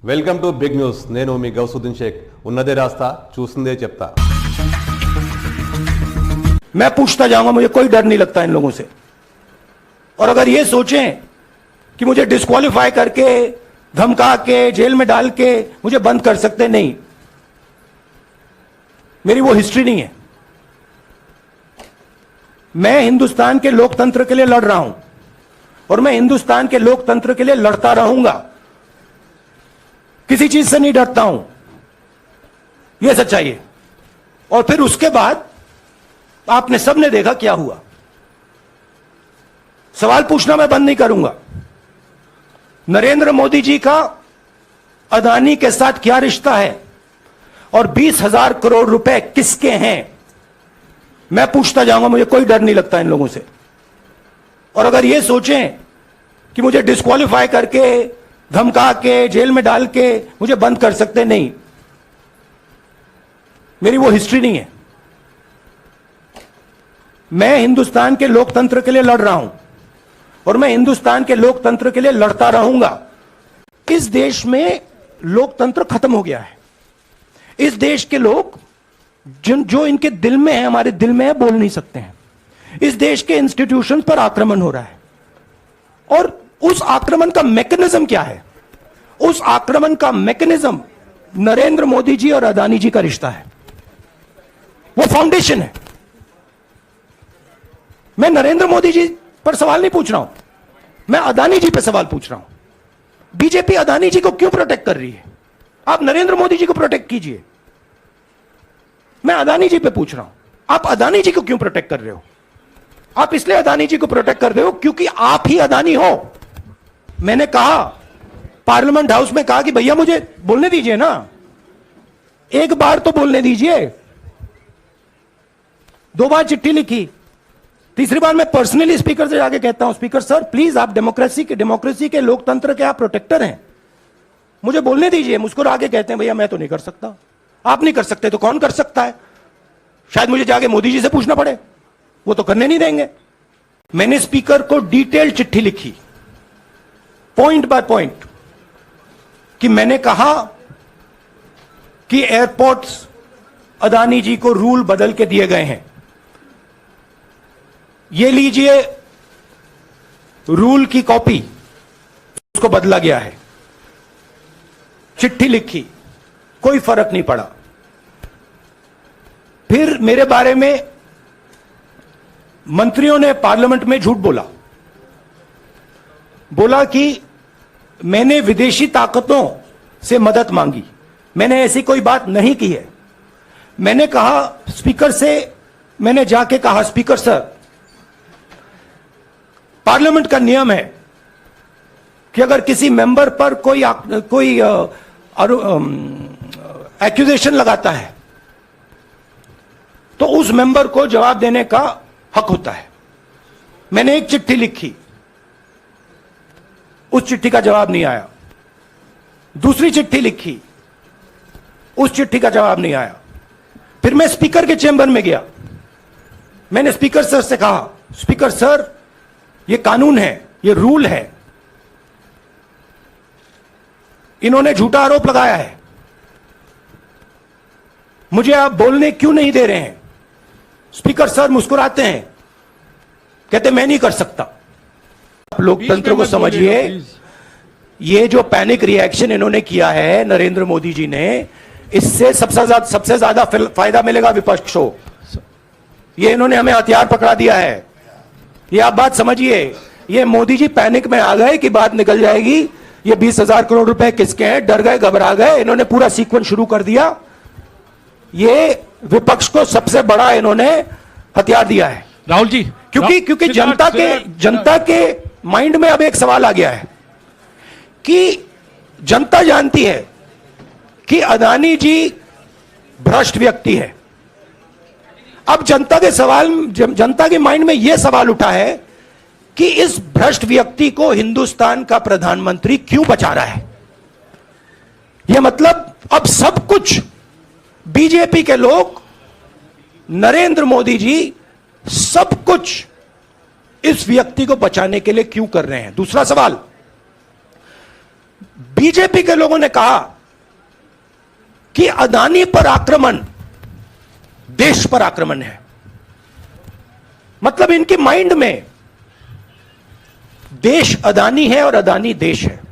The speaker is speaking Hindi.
Welcome to big news. నేను మీ గౌసుద్దీన్ షేక్. ఉన్నదే రాస్తా, చూసిందే చెప్తా. मैं पूछता जाऊंगा, मुझे कोई डर नहीं लगता इन लोगों से. और अगर ये सोचें कि मुझे डिस्क्वालीफाई करके, धमका के, जेल में डाल के मुझे बंद कर सकते, नहीं, मेरी वो हिस्ट्री नहीं है. मैं हिंदुस्तान के लोकतंत्र के लिए लड़ रहा हूं और मैं हिंदुस्तान के लोकतंत्र के लिए लड़ता रहूंगा. किसी चीज से नहीं डरता हूं, यह सच्चाई है. और फिर उसके बाद आपने सबने देखा क्या हुआ. सवाल पूछना मैं बंद नहीं करूंगा. नरेंद्र मोदी जी का अदानी के साथ क्या रिश्ता है और 20,000 करोड़ रुपए किसके हैं, मैं पूछता जाऊंगा. मुझे कोई डर नहीं लगता इन लोगों से. और अगर यह सोचें कि मुझे डिस्क्वालीफाई करके, धमका के, जेल में डाल के मुझे बंद कर सकते, नहीं, मेरी वो हिस्ट्री नहीं है. मैं हिंदुस्तान के लोकतंत्र के लिए लड़ रहा हूं और मैं हिंदुस्तान के लोकतंत्र के लिए लड़ता रहूंगा. इस देश में लोकतंत्र खत्म हो गया है. इस देश के लोग जो इनके दिल में है, हमारे दिल में है, बोल नहीं सकते हैं. इस देश के इंस्टीट्यूशन पर आक्रमण हो रहा है. और उस आक्रमण का मैकेनिज्म क्या है? उस आक्रमण का मैकेनिज्म नरेंद्र मोदी जी और अदानी जी का रिश्ता है. वो फाउंडेशन है. मैं नरेंद्र मोदी जी पर सवाल नहीं पूछ रहा हूं, मैं अदानी जी पर सवाल पूछ रहा हूं. बीजेपी अदानी जी को क्यों प्रोटेक्ट कर रही है? आप नरेंद्र मोदी जी को प्रोटेक्ट कीजिए. मैं अदानी जी पे पूछ रहा हूं, आप अदानी जी को क्यों प्रोटेक्ट कर रहे हो? आप इसलिए अदानी जी को प्रोटेक्ट कर रहे हो क्योंकि आप ही अदानी हो. मैंने कहा, पार्लियामेंट हाउस में कहा कि भैया मुझे बोलने दीजिए ना, एक बार तो बोलने दीजिए. 2 बार चिट्ठी लिखी, तीसरी बार मैं पर्सनली स्पीकर से जाके कहता हूं, स्पीकर सर प्लीज, आप डेमोक्रेसी के लोकतंत्र के आप प्रोटेक्टर हैं, मुझे बोलने दीजिए. मुझको आगे कहते हैं भैया मैं तो नहीं कर सकता. आप नहीं कर सकते तो कौन कर सकता है? शायद मुझे जाके मोदी जी से पूछना पड़े, वो तो करने नहीं देंगे. मैंने स्पीकर को डिटेल्ड चिट्ठी लिखी, पॉइंट बाय पॉइंट, कि मैंने कहा कि एयरपोर्ट्स अदानी जी को रूल बदल के दिए गए हैं. ये लीजिए रूल की कॉपी, उसको बदला गया है. चिट्ठी लिखी, कोई फर्क नहीं पड़ा. फिर मेरे बारे में मंत्रियों ने पार्लियामेंट में झूठ बोला कि मैंने विदेशी ताकतों से मदद मांगी. मैंने ऐसी कोई बात नहीं की है. मैंने कहा स्पीकर से, मैंने जाके कहा स्पीकर सर, पार्लियामेंट का नियम है कि अगर किसी मेंबर पर कोई एक्यूजेशन लगाता है तो उस मेंबर को जवाब देने का हक होता है. मैंने एक चिट्ठी लिखी, उस चिट्ठी का जवाब नहीं आया. दूसरी चिट्ठी लिखी, उस चिट्ठी का जवाब नहीं आया. फिर मैं स्पीकर के चेंबर में गया. मैंने स्पीकर सर से कहा, स्पीकर सर ये कानून है, ये रूल है, इन्होंने झूठा आरोप लगाया है, मुझे आप बोलने क्यों नहीं दे रहे हैं? स्पीकर सर मुस्कुराते हैं, कहते मैं नहीं कर सकता. लोकतंत्र को समझिए. ये जो पैनिक रिएक्शन इन्होंने किया है नरेंद्र मोदी जी ने, इससे सबसे ज्यादा फायदा मिलेगा विपक्ष को. ये इन्होंने हमें हथियार पकड़ा दिया है. ये आप बात समझिए. ये मोदी जी पैनिक में आ गए कि बात निकल जाएगी, ये 20,000 करोड़ रुपए किसके हैं, डर गए, घबरा गए. इन्होंने पूरा सीक्वेंस शुरू कर दिया. ये विपक्ष को सबसे बड़ा इन्होंने हथियार दिया है. राहुल जी, क्योंकि जनता के माइंड में अब एक सवाल आ गया है कि जनता जानती है कि अदानी जी भ्रष्ट व्यक्ति है. अब जनता के माइंड में यह सवाल उठा है कि इस भ्रष्ट व्यक्ति को हिंदुस्तान का प्रधानमंत्री क्यों बचा रहा है. यह मतलब अब सब कुछ बीजेपी के लोग, नरेंद्र मोदी जी सब कुछ इस व्यक्ति को बचाने के लिए क्यों कर रहे हैं. दूसरा सवाल, बीजेपी के लोगों ने कहा कि अदानी पर आक्रमण देश पर आक्रमण है। मतलब इनकी माइंड में देश अदानी है और अदानी देश है।